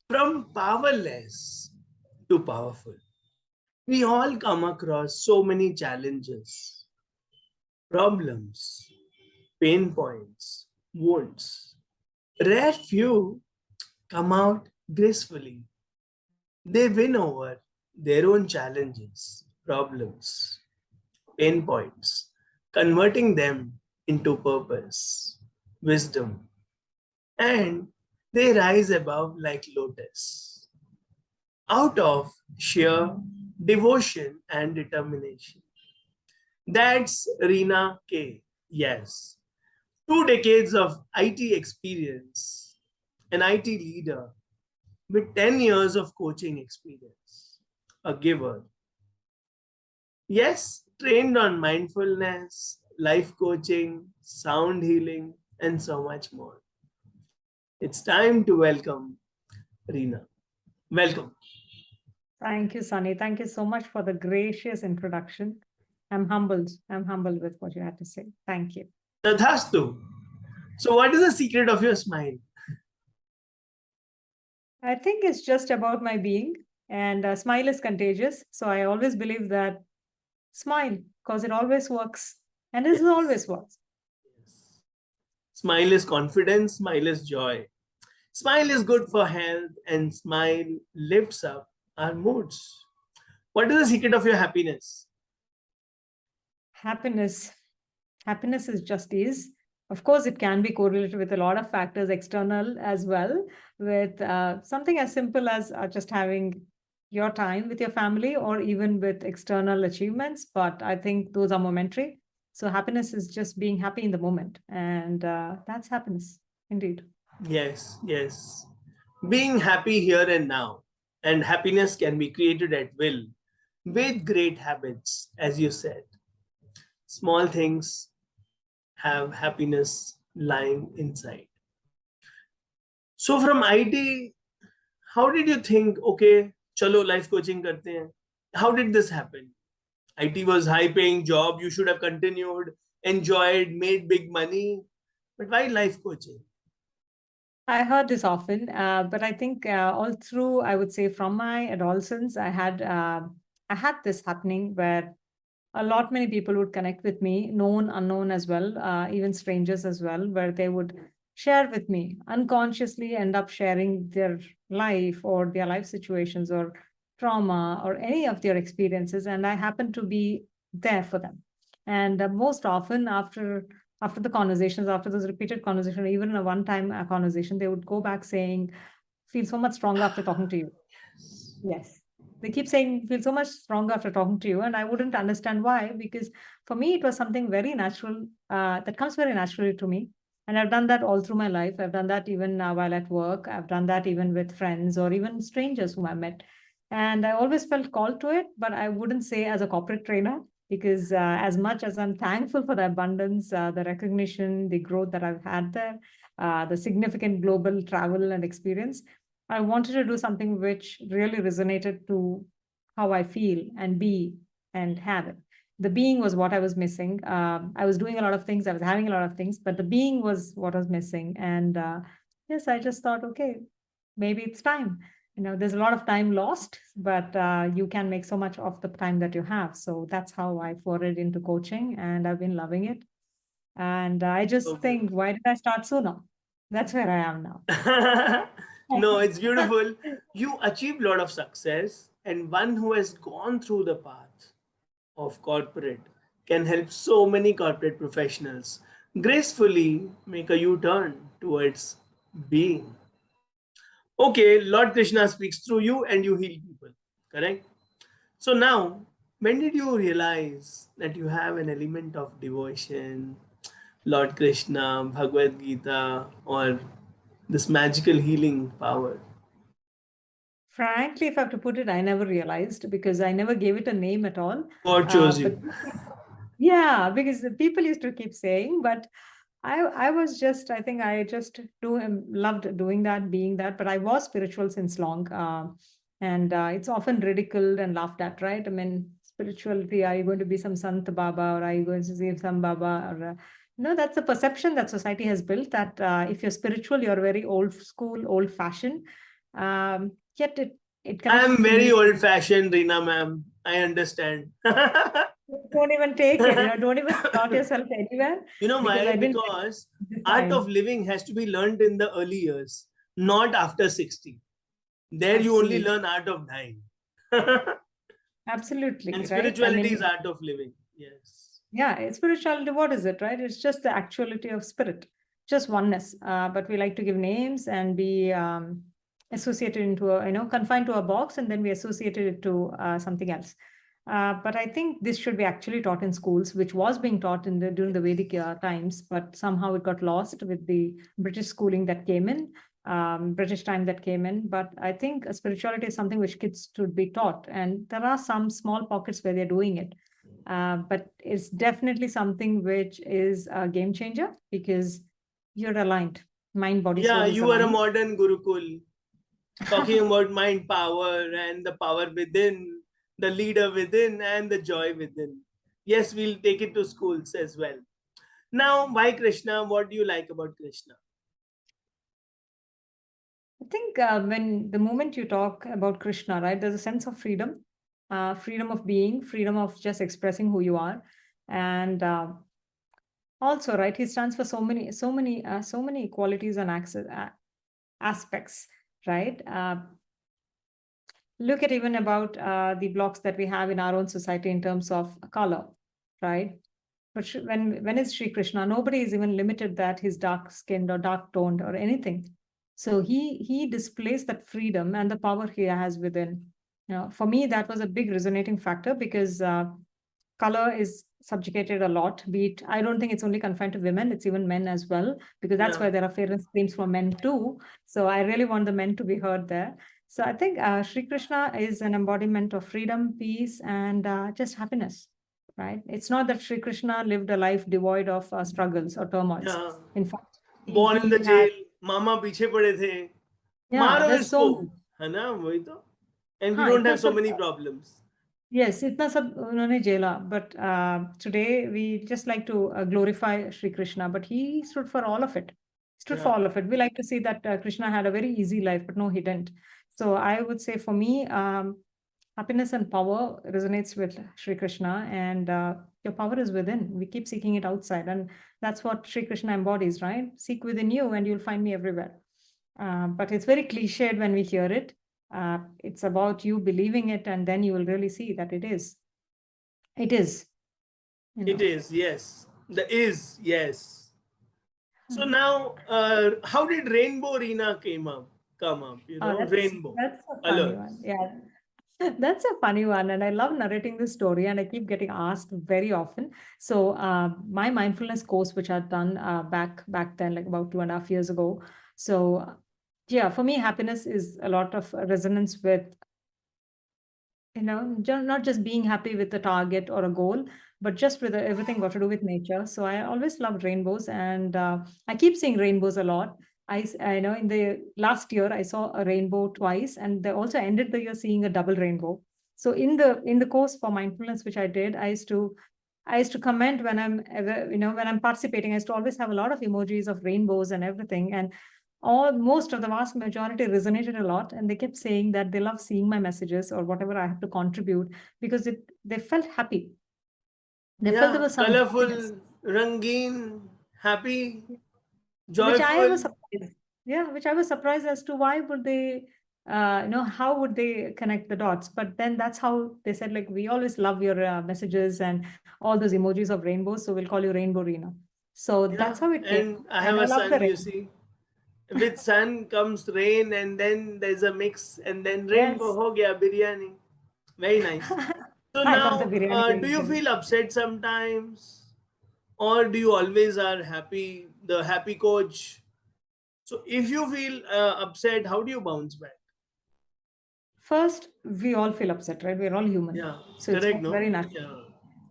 From powerless to powerful, we all come across so many challenges, problems, pain points, wounds. Rare few come out gracefully. They win over their own challenges, problems, pain points, converting them into purpose, wisdom, and they rise above like lotus out of sheer devotion and determination. That's Reennaa K. Yes. 2 decades of IT experience, an IT leader with 10 years of coaching experience, a giver. Yes, trained on mindfulness, life coaching, sound healing, and so much more. It's time to welcome Reennaa. Welcome. Thank you, Sunny. Thank you so much for the gracious introduction. I'm humbled. I'm humbled with what you had to say. Thank you. Tathastu. So, what is the secret of your smile? I think it's just about my being, and smile is contagious. So I always believe that smile, because it always works, and this Yes. always works. Yes. Smile is confidence, smile is joy. Smile is good for health, and smile lifts up our moods. What is the secret of your happiness? Happiness. Happiness is just is. Of course, it can be correlated with a lot of factors, external as well, with something as simple as just having your time with your family or even with external achievements. But I think those are momentary. So happiness is just being happy in the moment. And that's happiness, indeed. Yes, yes. Being happy here and now, and happiness can be created at will with great habits, as you said. Small things have happiness lying inside. So, from IT, how did you think, okay, chalo life coaching karte hain? How did this happen? IT was high paying job, you should have continued, enjoyed, made big money. But why life coaching? I heard this often, but I think all through, I would say from my adolescence, I had this happening where a lot many people would connect with me, known, unknown as well, even strangers as well, where they would share with me, unconsciously end up sharing their life or their life situations or trauma or any of their experiences, and I happen to be there for them. And most often after the conversations, after those repeated conversations, even a one-time conversation, they would go back saying, "Feel so much stronger after talking to you." Yes. They keep saying, "Feel so much stronger after talking to you." And I wouldn't understand why, because for me, it was something very natural that comes very naturally to me. And I've done that all through my life. I've done that even while at work. I've done that even with friends or even strangers whom I met. And I always felt called to it, but I wouldn't say as a corporate trainer, because as much as I'm thankful for the abundance, the recognition, the growth that I've had there, the significant global travel and experience, I wanted to do something which really resonated to how I feel and be and have it. The being was what I was missing. I was doing a lot of things, I was having a lot of things, but the being was what was missing. And yes, I just thought, okay, maybe it's time. There's a lot of time lost, but you can make so much of the time that you have. So that's how I forayed into coaching, and I've been loving it. And I So just think, beautiful. why did I start sooner? That's where I am now. No, it's beautiful. You achieved a lot of success, and one who has gone through the path of corporate can help so many corporate professionals gracefully make a U turn towards being. Okay, Lord Krishna speaks through you and you heal people, correct? So now, when did you realize that you have an element of devotion, Lord Krishna, Bhagavad Gita, or this magical healing power? Frankly, if I have to put it, I never realized because I never gave it a name at all. God chose But you. yeah, because the people used to keep saying, but I was just, I think I just loved doing that, being that, but I was spiritual since long. And it's often ridiculed and laughed at, right? I mean, spirituality, are you going to be some Sant Baba or are you going to see some Baba? Or, no, that's the perception that society has built that if you're spiritual, you're very old school, old fashioned. Yet it I connects am to very me. old fashioned, Reena ma'am. I understand. Don't even take it, don't even plot yourself anywhere, You know because why? I didn't get Because this art of time. living has to be learned in the early years, not after 60. There you only Absolutely. learn art of dying. And Absolutely, right? I spirituality is mean, art of living. Yes. yeah, spirituality, what is it, right? It's just the actuality of spirit, just oneness. But we like to give names and be associated into a, confined to a box, and then we associated it to something else. But I think this should be actually taught in schools, which was being taught during the Vedic times, but somehow it got lost with the British schooling that came in, British time that came in. But I think spirituality is something which kids should be taught, and there are some small pockets where they're doing it. But it's definitely something which is a game changer, because you're aligned. Mind, body, Yeah, soul is you are a aligned. modern Gurukul talking about mind power and the power within, the leader within, and the joy within. Yes, we'll take it to schools as well. Now, why Krishna? What do you like about Krishna? I think when the moment you talk about Krishna, right, there's a sense of freedom, freedom of being, freedom of just expressing who you are. And also, right, he stands for so many qualities and aspects, right? Look at even about the blocks that we have in our own society in terms of color, right? But when it's Sri Krishna, nobody is even limited that he's dark skinned or dark toned or anything. So he displays that freedom and the power he has within. For me, that was a big resonating factor, because color is subjugated a lot. Be it, I don't think it's only confined to women; it's even men as well, because that's Yeah, why there are fairness claims for men too. So I really want the men to be heard there. So I think Sri Krishna is an embodiment of freedom, peace, and just happiness. Right? It's not that Sri Krishna lived a life devoid of struggles or turmoils. yeah. In fact, Born in the he had, jail, मामा पीछे पड़े थे, yeah, मारो there's इसको, so many. है ना वही तो. And we हाँ, don't इतना have so सब. many problems. Yes, itna sab unhone jela, but today we just like to glorify Sri Krishna, but he stood for all of it. Stood for Yeah, all of it. We like to see that Krishna had a very easy life, but no, he didn't. So I would say for me, happiness and power resonates with Sri Krishna, and your power is within. We keep seeking it outside, and that's what Sri Krishna embodies, right? Seek within you, and you'll find me everywhere. But it's very cliched when we hear it. It's about you believing it, and then you will really see that it is. It is, you it know. is. Yes, the is yes. So Hmm. now, how did Rainbow Arena come up? You Oh, know, rainbow that's a funny one. colors. Yeah. That's a funny one, and I love narrating this story, and I keep getting asked very often. So, my mindfulness course, which I'd done back then, like about 2.5 years ago. So, yeah, for me, happiness is a lot of resonance with, not just being happy with a target or a goal, but just with everything got to do with nature. So I always loved rainbows, and I keep seeing rainbows a lot. I know in the last year I saw a rainbow twice, and they also ended the year seeing a double rainbow. So in the course for mindfulness, which I did, I used to comment when when I'm participating. I used to always have a lot of emojis of rainbows and everything, and all most of the vast majority resonated a lot, and they kept saying that they love seeing my messages or whatever I have to contribute, because they felt happy. They felt there Yeah, was some happiness, colorful, rangeen, happy, which I joyful. was surprised. Yeah, which I was surprised as to why would they, how would they connect the dots? But then that's how they said, like, we always love your messages and all those emojis of rainbows, so we'll call you Rainbow Rena. So that's Yeah, how it came, and I have and I a love the son. You rain. see, with sun comes rain, and then there's a mix, and then rainbow. Yes. Ho gaya biryani. Very nice. So I love the now, biryani do you version. feel upset sometimes, or do you always are happy? The happy coach. So if you feel upset, how do you bounce back? First, we all feel upset, right? We're all human. Yeah, So it's correct. No. very natural. Yeah.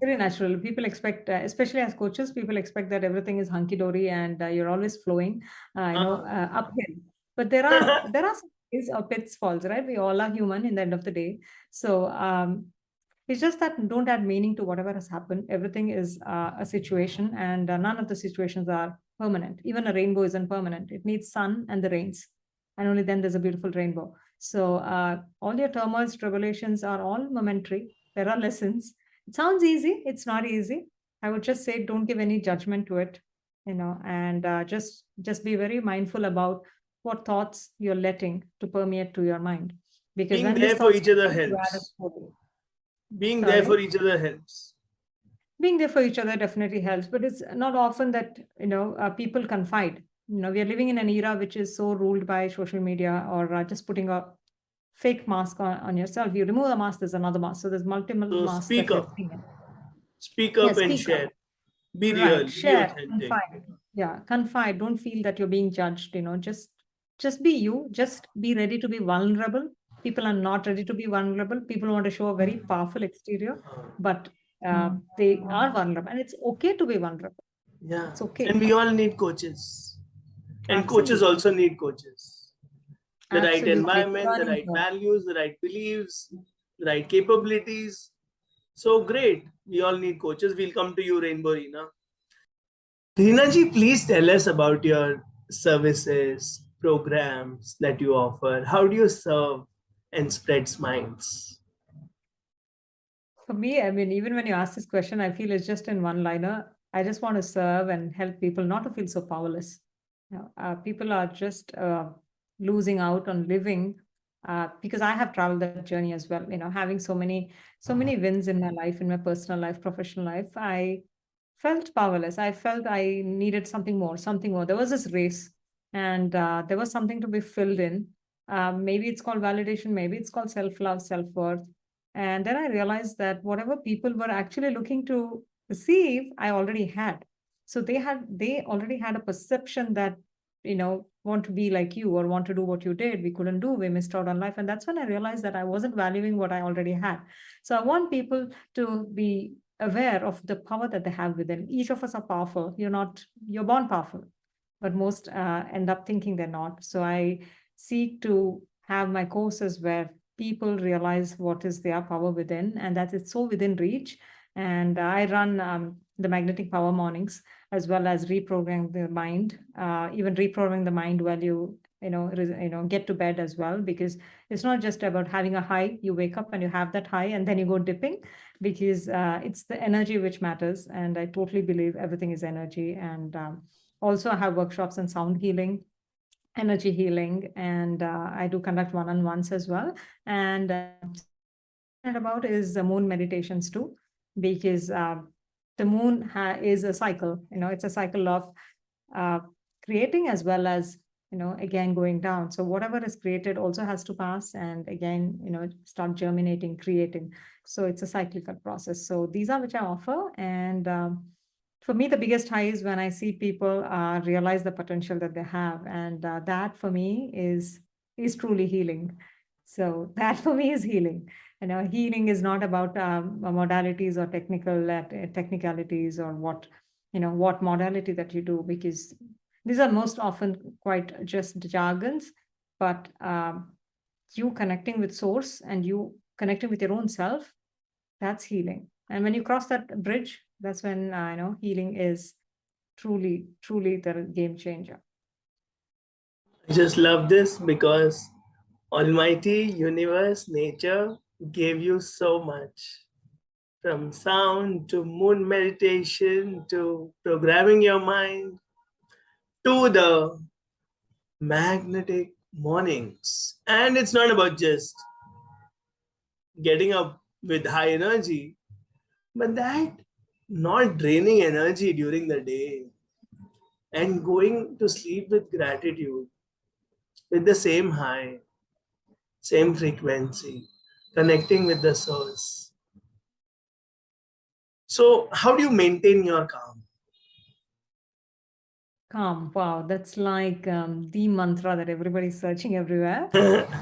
Very natural. People expect, especially as coaches, people expect that everything is hunky dory and you're always flowing, Uh, uphill. But there are some days or pitfalls, right? We all are human in the end of the day. So it's just that don't add meaning to whatever has happened. Everything is a situation, and none of the situations are permanent. Even a rainbow isn't permanent. It needs sun and the rains. and only then there's a beautiful rainbow. So all your turmoils, tribulations are all momentary. There are lessons. It sounds easy. It's not easy. I would just say don't give any judgment to it, and just be very mindful about what thoughts you're letting to permeate to your mind. Because Being when these there for thoughts each other come, you add a helps. story. Being there for Sorry. each other helps. Being there for each other definitely helps, but it's not often that people confide. We are living in an era which is so ruled by social media, or just putting a fake mask on yourself. You remove the mask, there's another mask, so there's multiple So masks that we're living in. speak Yeah, up and speak up. share. Be Right, real, be share, authentic. confide. Yeah, confide. Don't feel that you're being judged. Just be you. Just be ready to be vulnerable. People are not ready to be vulnerable. People want to show a very powerful exterior, but they are vulnerable, and it's okay to be vulnerable. Yeah. It's okay. And we all need coaches. And coaches Absolutely, also need coaches. The right absolutely. It's a environment, the learning right curve. values, the right beliefs, the right capabilities. So great. We all need coaches. We'll come to you, Rainbow Reena. Reena ji, please tell us about your services, programs that you offer. How do you serve and spread minds? For me, I mean, even when you ask this question, I feel it's just in one liner. I just want to serve and help people not to feel so powerless. People are just losing out on living, because I have traveled that journey as well. Having so many wins in my life, in my personal life, professional life, I felt powerless. I felt I needed something more, something more. There was this race, and there was something to be filled in. Maybe it's called validation, maybe it's called self love, self worth. And then I realized that whatever people were actually looking to receive, I already had. So they already had a perception that, want to be like you or want to do what you did. We couldn't do, we missed out on life. And that's when I realized that I wasn't valuing what I already had. So I want people to be aware of the power that they have within. Each of us are powerful. You're born powerful, but most end up thinking they're not. So I seek to have my courses where people realize what is their power within, and that it's so within reach. And I run the magnetic power mornings, as well as reprogramming the mind, even reprogramming the mind while get to bed as well, because it's not just about having a high. You wake up and you have that high, and then you go dipping, because it's the energy which matters. And I totally believe everything is energy. And also I have workshops in sound healing, energy healing, and I do conduct one-on-ones as well. And something I'm very passionate about is moon meditations too, because the moon is a cycle. It's a cycle of uh, creating, as well as again going down. So whatever is created also has to pass, and again start germinating, creating. So it's a cyclical process. So these are which I offer. And for me, the biggest high is when I see people realize the potential that they have, and that for me is truly healing. So that for me is healing. Healing is not about modalities or technicalities, or what modality that you do, because these are most often quite just jargons. But you connecting with source, and you connecting with your own self, that's healing. And when you cross that bridge, that's when healing is truly the game changer. I just love this because Almighty Universe, Nature gave you so much. From sound to moon meditation to programming your mind to the magnetic mornings. And it's not about just getting up with high energy, but that not draining energy during the day and going to sleep with gratitude, with the same high, same frequency, connecting with the source. So, how do you maintain your calm? Calm. Wow, that's like the mantra that everybody's searching everywhere.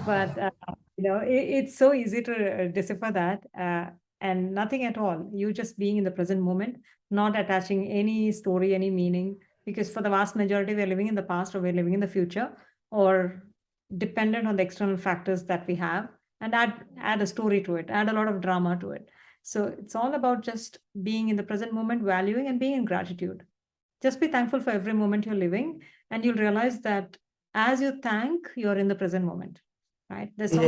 But it's so easy to decipher that, and nothing at all. You just being in the present moment, not attaching any story, any meaning, because for the vast majority, we're living in the past, or we're living in the future, or dependent on the external factors that we have, and add a story to it, add a lot of drama to it. So it's all about just being in the present moment, valuing and being in gratitude. Just be thankful for every moment you're living, and you'll realize that as you thank, you're in the present moment, right? There's Yes.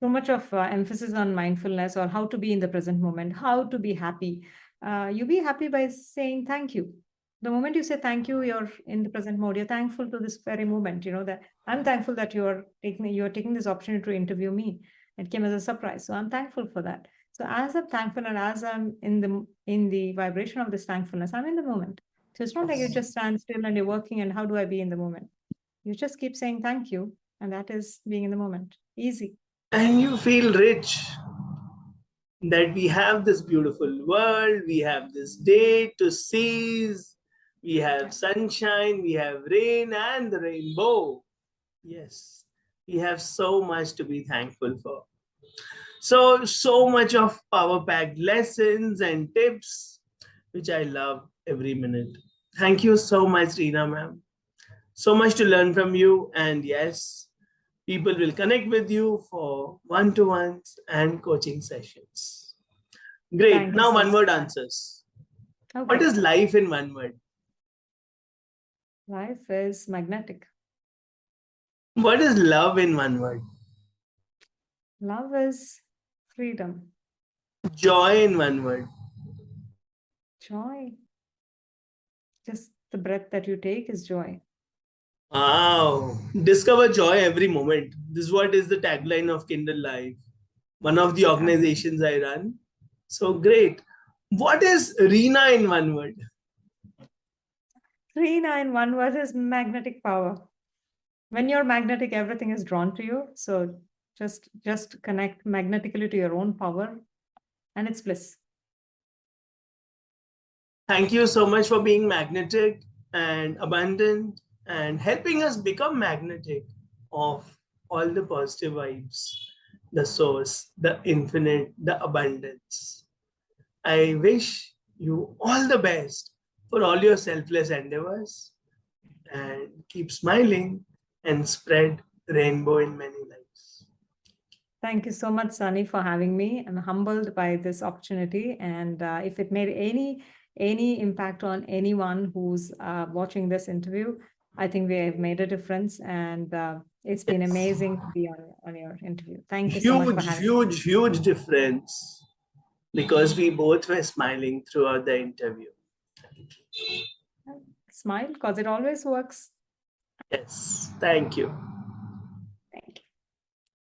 so much of emphasis on mindfulness or how to be in the present moment, how to be happy. You be happy by saying thank you. The moment you say thank you, you're in the present mode. You're thankful to this very moment. You know that I'm thankful that you're taking this opportunity to interview me. It came as a surprise, so I'm thankful for that. So as I'm thankful and as I'm in the vibration of this thankfulness, I'm in the moment. So it's not like you just stand still and you're working and how do I be in the moment? You just keep saying thank you, and that is being in the moment. Easy. And you feel rich that we have this beautiful world, we have this day to seize, we have Yeah. sunshine, we have rain and the rainbow. Yes, we have so much to be thankful for. So much of power packed lessons and tips, which I love every minute. Thank you so much, Reena ma'am. So much to learn from you. And yes, people will connect with you for one to ones and coaching sessions. Great. Thank you Now, so one much. word answers. What Okay. is life in one word? Life is magnetic. What is love in one word? Love is freedom. Joy in one word. Joy. Just the breath that you take is joy. Wow. Discover joy every moment. This is what is the tagline of Kindle Life, one of the Absolutely. organizations I run. So great. What is Reena in one word? Three nine one word is magnetic power. When you're magnetic, everything is drawn to you. So just connect magnetically to your own power, and it's bliss. Thank you so much for being magnetic and abundant and helping us become magnetic of all the positive vibes, the source, the infinite, the abundance. I wish you all the best for all your selfless endeavors and keep smiling and spread rainbow in many lives. Thank you so much, Sunny, for having me. I'm humbled by this opportunity, and if it made any impact on anyone who's watching this interview, I think we have made a difference, and it's been Yes. amazing to be on your interview. Thank you so much for Huge, having me. huge, huge difference because we both were smiling throughout the interview. Smile, because it always works. Yes, thank you.